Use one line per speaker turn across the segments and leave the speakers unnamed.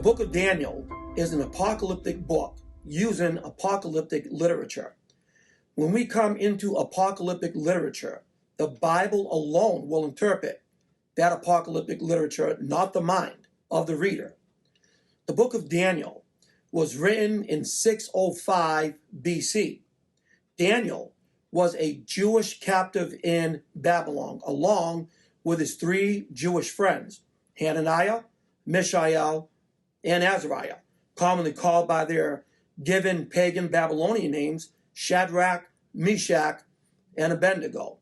The book of Daniel is an apocalyptic book using apocalyptic literature. When we come into apocalyptic literature, the Bible alone will interpret that apocalyptic literature, not the mind of the reader. The book of Daniel was written in 605 BC. Daniel was a Jewish captive in Babylon, along with his three Jewish friends, Hananiah, Mishael, and Azariah, commonly called by their given pagan Babylonian names, Shadrach, Meshach, and Abednego.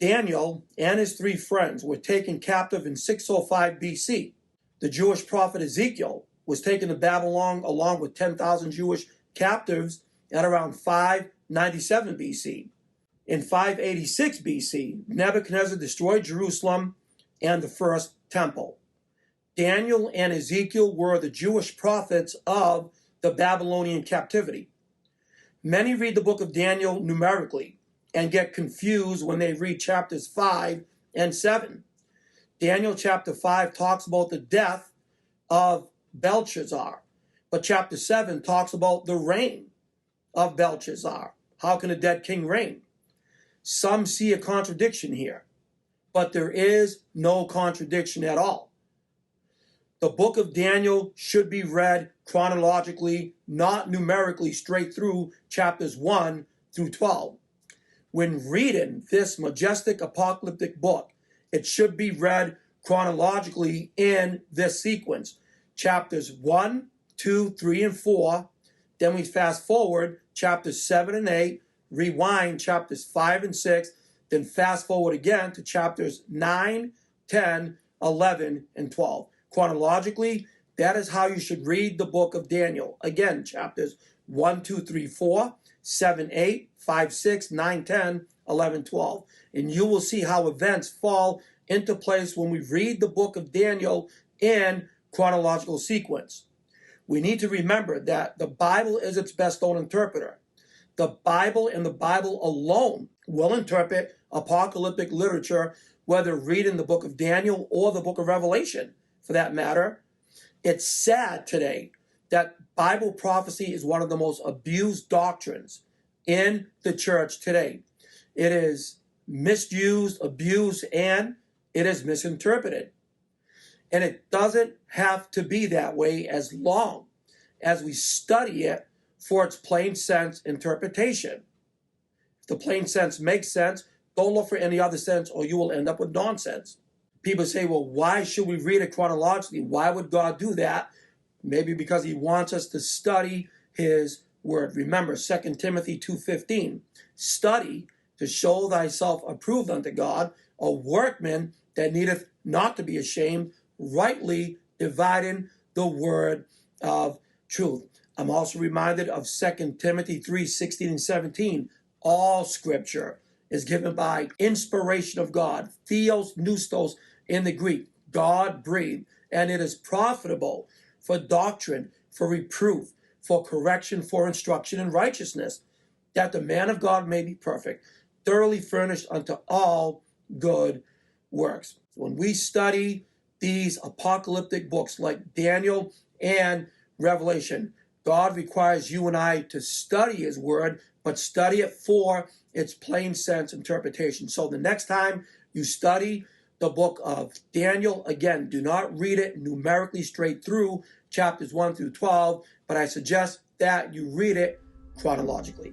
Daniel and his three friends were taken captive in 605 BC. The Jewish prophet Ezekiel was taken to Babylon along with 10,000 Jewish captives at around 597 BC. In 586 BC, Nebuchadnezzar destroyed Jerusalem and the first temple. Daniel and Ezekiel were the Jewish prophets of the Babylonian captivity. Many read the book of Daniel numerically and get confused when they read chapters 5 and 7. Daniel chapter 5 talks about the death of Belshazzar, but chapter 7 talks about the reign of Belshazzar. How can a dead king reign? Some see a contradiction here, but there is no contradiction at all. The book of Daniel should be read chronologically, not numerically straight through chapters 1 through 12. When reading this majestic apocalyptic book, it should be read chronologically in this sequence. Chapters 1, 2, 3, and 4. Then we fast forward chapters 7 and 8, rewind chapters 5 and 6, then fast forward again to chapters 9, 10, 11, and 12. Chronologically, that is how you should read the book of Daniel. Again, chapters 1, 2, 3, 4, 7, 8, 5, 6, 9, 10, 11, 12. And you will see how events fall into place when we read the book of Daniel in chronological sequence. We need to remember that the Bible is its best known interpreter. The Bible and the Bible alone will interpret apocalyptic literature, whether reading the book of Daniel or the book of Revelation, for that matter. It's sad today that Bible prophecy is one of the most abused doctrines in the church today. It is misused, abused, and it is misinterpreted. And it doesn't have to be that way as long as we study it for its plain sense interpretation. If the plain sense makes sense, don't look for any other sense or you will end up with nonsense. People say, well, why should we read it chronologically? Why would God do that? Maybe because he wants us to study his word. Remember, 2 Timothy 2:15, study to show thyself approved unto God, a workman that needeth not to be ashamed, rightly dividing the word of truth. I'm also reminded of 2 Timothy 3:16 and 17. All scripture is given by inspiration of God, theos, neustos in the Greek, God breathed, and it is profitable for doctrine, for reproof, for correction, for instruction in righteousness, that the man of God may be perfect, thoroughly furnished unto all good works. When we study these apocalyptic books like Daniel and Revelation, God requires you and I to study his word, but study it for its plain sense interpretation. So the next time you study the book of Daniel, again, do not read it numerically straight through chapters 1 through 12, but I suggest that you read it chronologically.